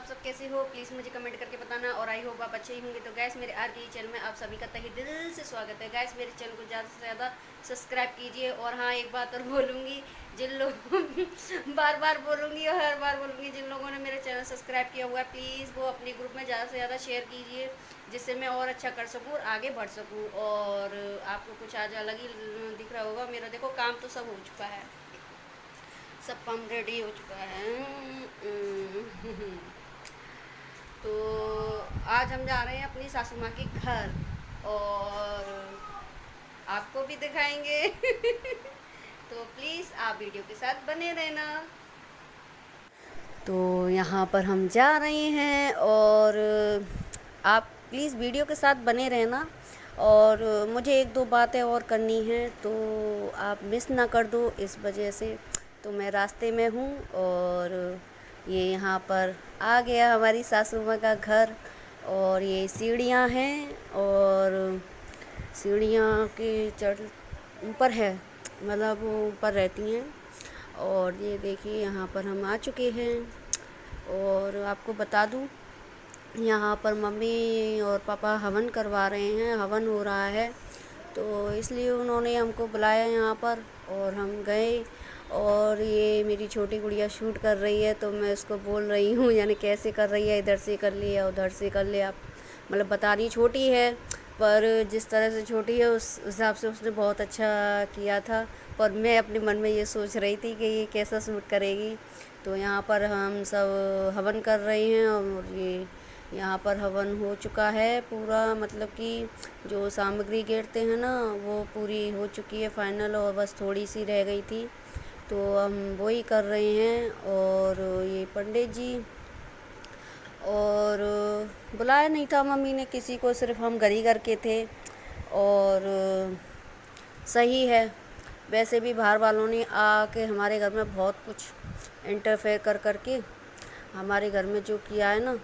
सब कैसे हो, प्लीज़ मुझे कमेंट करके बताना। और आई होप आप अच्छे ही होंगे। तो गैस मेरे आर के चैनल में आप सभी का तहे दिल से स्वागत है। गैस मेरे चैनल को ज़्यादा से ज़्यादा सब्सक्राइब कीजिए। और हाँ, एक बात और बोलूँगी, जिन लोगों बार बार बोलूँगी और हर बार बोलूँगी, जिन लोगों ने मेरा चैनल सब्सक्राइब किया हुआ है प्लीज़ वो अपने ग्रुप में ज़्यादा से ज़्यादा शेयर कीजिए, जिससे मैं और अच्छा कर सकूँ और आगे बढ़ सकूँ। और आपको कुछ आज अलग ही दिख रहा होगा, मेरा देखो काम तो सब हो चुका है, सब काम रेडी हो चुका है। तो आज हम जा रहे हैं अपनी सासू माँ के घर और आपको भी दिखाएंगे। तो प्लीज़ आप वीडियो के साथ बने रहना। तो यहाँ पर हम जा रहे हैं और आप प्लीज़ वीडियो के साथ बने रहना। और मुझे एक दो बातें और करनी हैं तो आप मिस ना कर दो इस वजह से। तो मैं रास्ते में हूँ और ये यहाँ पर आ गया हमारी सासू माँ का घर। और ये सीढ़ियाँ हैं और सीढ़ियाँ के चढ़ ऊपर है, मतलब वो ऊपर रहती हैं। और ये देखिए यहाँ पर हम आ चुके हैं। और आपको बता दूँ, यहाँ पर मम्मी और पापा हवन करवा रहे हैं, हवन हो रहा है, तो इसलिए उन्होंने हमको बुलाया यहाँ पर और हम गए। और ये मेरी छोटी गुड़िया शूट कर रही है तो मैं उसको बोल रही हूँ, यानी कैसे कर रही है, इधर से कर लिया उधर से कर लिया। मतलब बता रही छोटी है, पर जिस तरह से छोटी है उस हिसाब से उसने बहुत अच्छा किया था। पर मैं अपने मन में ये सोच रही थी कि ये कैसा शूट करेगी। तो यहाँ पर हम सब हवन कर रहे हैं और ये यहाँ पर हवन हो चुका है पूरा, मतलब कि जो सामग्री गेरते हैं ना वो पूरी हो चुकी है फाइनल, और बस थोड़ी सी रह गई थी तो हम वही कर रहे हैं। और ये पंडित जी, और बुलाया नहीं था मम्मी ने किसी को, सिर्फ हम घर ही घर के थे। और सही है, वैसे भी बाहर वालों ने आके हमारे घर में बहुत कुछ इंटरफेयर कर करके हमारे घर में जो किया है ना,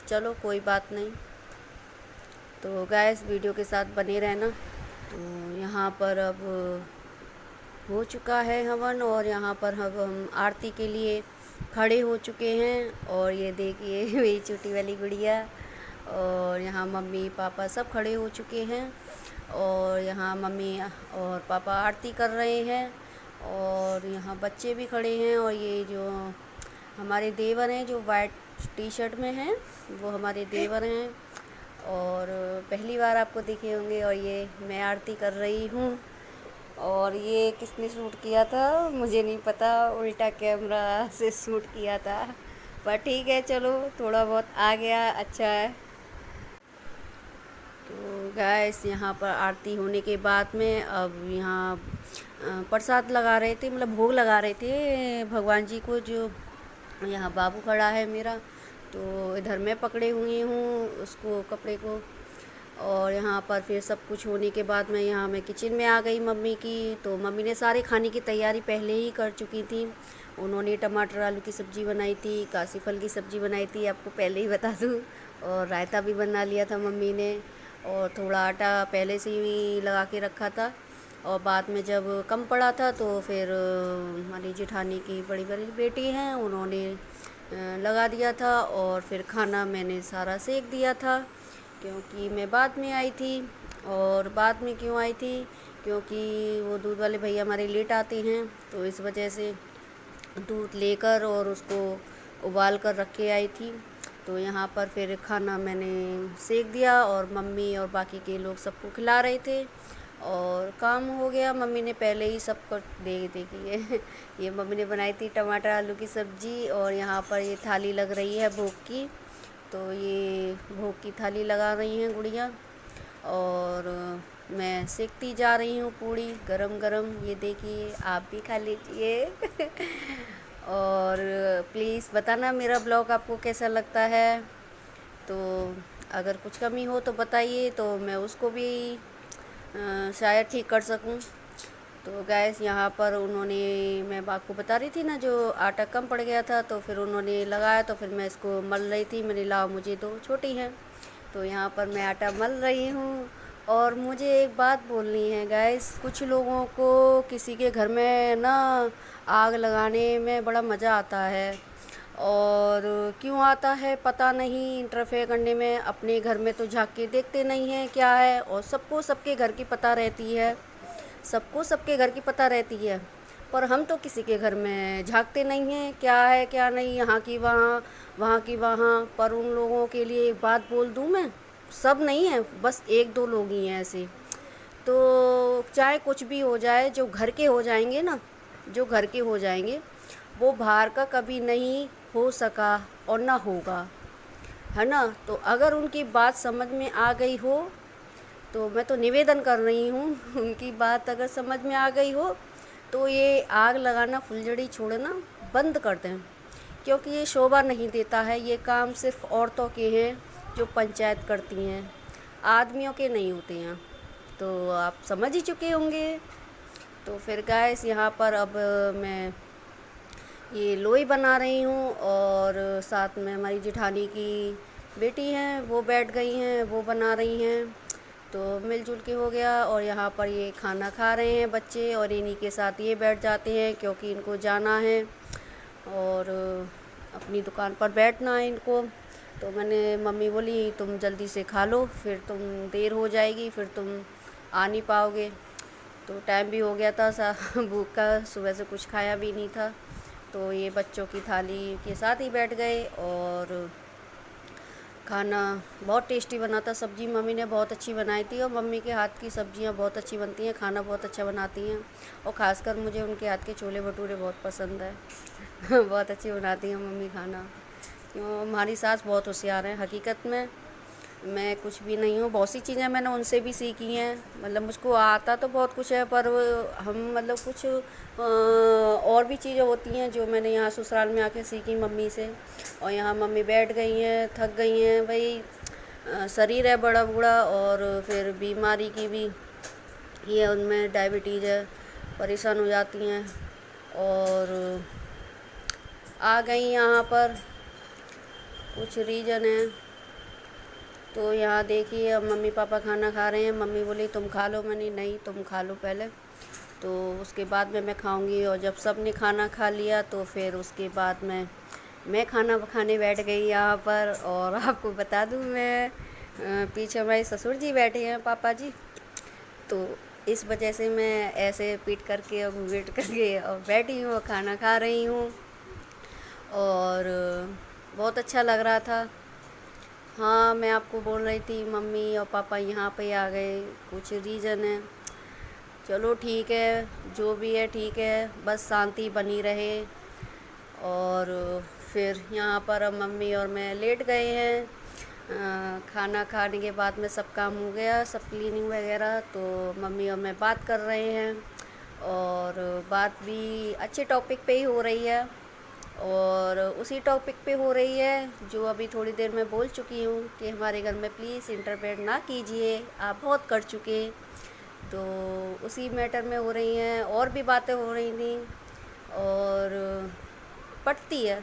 चलो कोई बात नहीं। तो गाइस वीडियो के साथ बने रहना। तो यहाँ पर अब हो चुका है हवन और यहाँ पर अब हम आरती के लिए खड़े हो चुके हैं। और ये देखिए मेरी छोटी वाली गुड़िया और यहाँ मम्मी पापा सब खड़े हो चुके हैं। और यहाँ मम्मी और पापा आरती कर रहे हैं और यहाँ बच्चे भी खड़े हैं। और ये जो हमारे देवर हैं जो वाइट टी शर्ट में हैं वो हमारे देवर हैं और पहली बार आपको दिखे होंगे। और ये मैं आरती कर रही हूँ। और ये किसने शूट किया था मुझे नहीं पता, उल्टा कैमरा से शूट किया था, पर ठीक है चलो थोड़ा बहुत आ गया, अच्छा है। तो गैस यहाँ पर आरती होने के बाद में अब यहाँ प्रसाद लगा रहे थे, मतलब भोग लगा रहे थे भगवान जी को। जो यहाँ बाबू खड़ा है मेरा, तो इधर मैं पकड़े हुई हूँ उसको, कपड़े को। और यहाँ पर फिर सब कुछ होने के बाद में यहाँ मैं किचन में आ गई मम्मी की। तो मम्मी ने सारे खाने की तैयारी पहले ही कर चुकी थी। उन्होंने टमाटर आलू की सब्ज़ी बनाई थी, कासी फल की सब्ज़ी बनाई थी, आपको पहले ही बता दूँ। और रायता भी बना लिया था मम्मी ने। और थोड़ा आटा पहले से ही लगा के रखा था। और बाद में जब कम पड़ा था तो फिर हमारी जेठानी की बड़ी बड़ी बेटी हैं, उन्होंने लगा दिया था। और फिर खाना मैंने सारा सेक दिया था, क्योंकि मैं बाद में आई थी। और बाद में क्यों आई थी, क्योंकि वो दूध वाले भैया हमारे लेट आते हैं, तो इस वजह से दूध लेकर और उसको उबाल कर रख के आई थी। तो यहाँ पर फिर खाना मैंने सेक दिया और मम्मी और बाकी के लोग सबको खिला रहे थे और काम हो गया। मम्मी ने पहले ही सबको देखिए ये मम्मी ने बनाई थी टमाटर आलू की सब्ज़ी। और यहाँ पर ये थाली लग रही है भोग की, तो ये भोग की थाली लगा रही हैं गुड़िया। और मैं सेकती जा रही हूँ पूड़ी गरम गरम, ये देखिए आप भी खा लीजिए। और प्लीज़ बताना मेरा ब्लॉग आपको कैसा लगता है। तो अगर कुछ कमी हो तो बताइए, तो मैं उसको भी शायद ठीक कर सकूं। तो गैस यहाँ पर उन्होंने, मैं आपको बता रही थी ना जो आटा कम पड़ गया था, तो फिर उन्होंने लगाया, तो फिर मैं इसको मल रही थी। मैंने लाओ मुझे दो, छोटी हैं, तो यहाँ पर मैं आटा मल रही हूँ। और मुझे एक बात बोलनी है गैस, कुछ लोगों को किसी के घर में ना आग लगाने में बड़ा मज़ा आता है। और क्यों आता है पता नहीं इंटरफेयर करने में। अपने घर में तो झांक के देखते नहीं हैं क्या है, और सबको सबके घर की पता रहती है, सबको सबके घर की पता रहती है, पर हम तो किसी के घर में झांकते नहीं हैं क्या है क्या नहीं, यहाँ की वहाँ, वहाँ की वहाँ। पर उन लोगों के लिए एक बात बोल दूँ मैं, सब नहीं है, बस एक दो लोग ही हैं ऐसे। तो चाहे कुछ भी हो जाए, जो घर के हो जाएंगे ना, जो घर के हो जाएंगे, वो बाहर का कभी नहीं हो सका और ना होगा, है ना। तो अगर उनकी बात समझ में आ गई हो, तो मैं तो निवेदन कर रही हूँ उनकी बात अगर समझ में आ गई हो तो ये आग लगाना, फुलझड़ी छोड़ना बंद कर दें, क्योंकि ये शोभा नहीं देता है। ये काम सिर्फ औरतों के हैं जो पंचायत करती हैं, आदमियों के नहीं होते हैं। तो आप समझ ही चुके होंगे। तो फिर गाइस यहाँ पर अब मैं ये लोई बना रही हूँ, और साथ में हमारी जेठानी की बेटी हैं, वो बैठ गई हैं, वो बना रही हैं। तो मिलजुल के हो गया। और यहाँ पर ये खाना खा रहे हैं बच्चे, और इन्हीं के साथ ये बैठ जाते हैं क्योंकि इनको जाना है और अपनी दुकान पर बैठना है इनको। तो मैंने, मम्मी बोली तुम जल्दी से खा लो, फिर तुम देर हो जाएगी, फिर तुम आ नहीं पाओगे। तो टाइम भी हो गया था भूख का, सुबह से कुछ खाया भी नहीं था। तो ये बच्चों की थाली के साथ ही बैठ गए, और खाना बहुत टेस्टी बना था। सब्ज़ी मम्मी ने बहुत अच्छी बनाई थी, और मम्मी के हाथ की सब्ज़ियाँ बहुत अच्छी बनती हैं, खाना बहुत अच्छा बनाती हैं। और ख़ासकर मुझे उनके हाथ के छोले भटूरे बहुत पसंद है बहुत अच्छी बनाती हैं मम्मी खाना। क्यों, हमारी सास बहुत होशियार हैं हकीकत में। मैं कुछ भी नहीं हूँ, बहुत सी चीज़ें मैंने उनसे भी सीखी हैं। मतलब मुझको आता तो बहुत कुछ है, पर हम मतलब कुछ और भी चीज़ें होती हैं जो मैंने यहाँ ससुराल में आके सीखी मम्मी से। और यहाँ मम्मी बैठ गई हैं, थक गई हैं भाई, शरीर है बड़ा बूढ़ा, और फिर बीमारी की भी ये उनमें डायबिटीज़ है, परेशान हो जाती हैं। और आ गई यहाँ पर, कुछ रीज़न है। तो यहाँ देखिए अब मम्मी पापा खाना खा रहे हैं। मम्मी बोली तुम खा लो, मैंने नहीं तुम खा लो पहले, तो उसके बाद में मैं खाऊंगी। और जब सब ने खाना खा लिया तो फिर उसके बाद में मैं खाना खाने बैठ गई यहाँ पर। और आपको बता दूँ मैं, पीछे हमारे ससुर जी बैठे हैं, पापा जी, तो इस वजह से मैं ऐसे पीट करके और घूट करके और बैठी हूँ, खाना खा रही हूँ। और बहुत अच्छा लग रहा था। हाँ, मैं आपको बोल रही थी मम्मी और पापा यहाँ पे आ गए, कुछ रीज़न है। चलो ठीक है, जो भी है ठीक है, बस शांति बनी रहे। और फिर यहाँ पर अब मम्मी और मैं लेट गए हैं। खाना खाने के बाद में सब काम हो गया, सब क्लीनिंग वगैरह। तो मम्मी और मैं बात कर रहे हैं, और बात भी अच्छे टॉपिक पे ही हो रही है, और उसी टॉपिक पे हो रही है जो अभी थोड़ी देर में बोल चुकी हूँ कि हमारे घर में प्लीज़ इंटरफेयर ना कीजिए, आप बहुत कर चुके। तो उसी मैटर में हो रही हैं, और भी बातें हो रही थी, और पटती है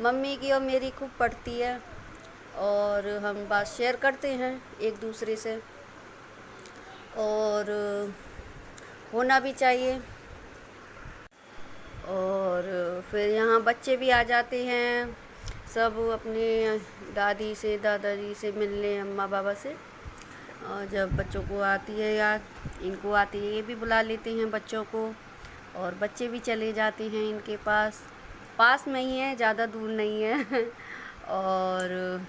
मम्मी की और मेरी, खूब पटती है। और हम बात शेयर करते हैं एक दूसरे से, और होना भी चाहिए। और फिर यहाँ बच्चे भी आ जाते हैं, सब अपने दादी से दादाजी से मिलने, अम्मा बाबा से। और जब बच्चों को आती है याद, इनको आती है, ये भी बुला लेते हैं बच्चों को, और बच्चे भी चले जाते हैं इनके पास। पास में ही है, ज़्यादा दूर नहीं है और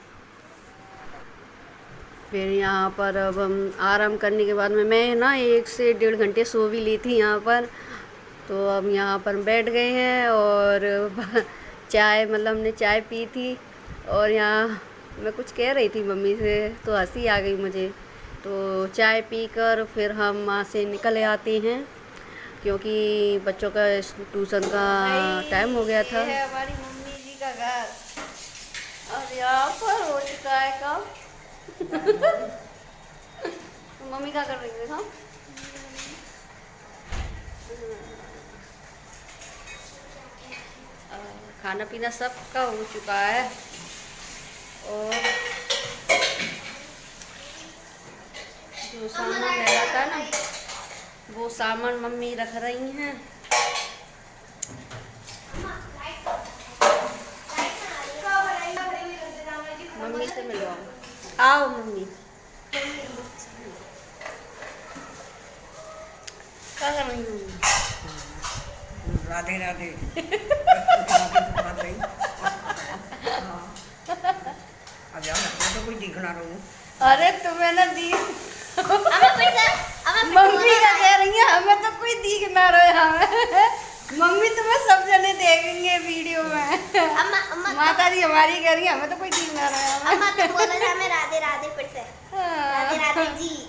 फिर यहाँ पर अब हम आराम करने के बाद में, मैं ना 1 से 1.5 घंटे सो भी ली थी यहाँ पर। तो अब यहाँ पर बैठ गए हैं, और चाय, मतलब हमने चाय पी थी, और यहाँ मैं कुछ कह रही थी मम्मी से तो हंसी आ गई मुझे। तो चाय पीकर फिर हम वहाँ से निकल आते हैं, क्योंकि बच्चों का ट्यूशन का टाइम हो गया था। है हमारी मम्मी जी का घर, और यहाँ पर हो चुका है काम मम्मी क्या कर रही थी? हाँ, खाना पीना सबका हो चुका है, और जो सामान रह रहा था ना, वो सामान मम्मी रख रही हैं। आओ मम्मी। क्या कर रही हूँ? राधे राधे। अब यार मैं तो कोई दिखना रहूं। अरे तुम्हें ना दी मम्मी का कह रही है हमें तो कोई दिख ना रहे हमें। मम्मी तुम्हें सब जने देखेंगे वीडियो में। माता जी हमारी कह रही है हमें तो कोई दिख ना रहा है अम्मा तुम बोलो ना मैं राधे राधे फिर से राधे राधे जी।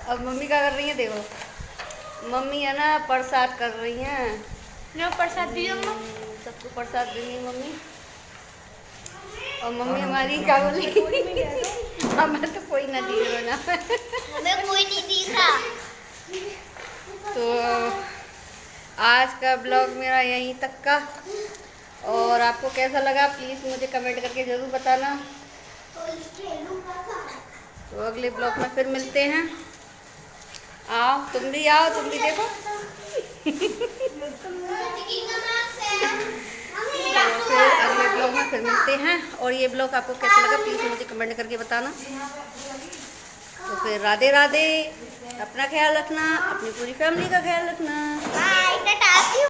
अब मम्मी क्या कर रही है देखो, मम्मी है ना प्रसाद कर रही हैं। नो प्रसाद दी अम्मा। सबको प्रसाद देंगी मम्मी। और मम्मी हमारी क्या बोली हमें तो कोई ना दिख रहा ना। हमें कोई नहीं दिख रहा। तो आज का ब्लॉग मेरा यहीं तक का, और आपको कैसा लगा प्लीज़ मुझे कमेंट करके ज़रूर बताना। तो अगले ब्लॉग में फिर मिलते हैं। आओ तुम भी आओ, तुम भी देखो। फिर अगले ब्लॉग में फिर मिलते हैं, और ये ब्लॉग आपको कैसा लगा प्लीज़ मुझे कमेंट करके बताना। तो फिर राधे राधे, अपना ख्याल रखना, अपनी पूरी फैमिली का ख्याल रखना।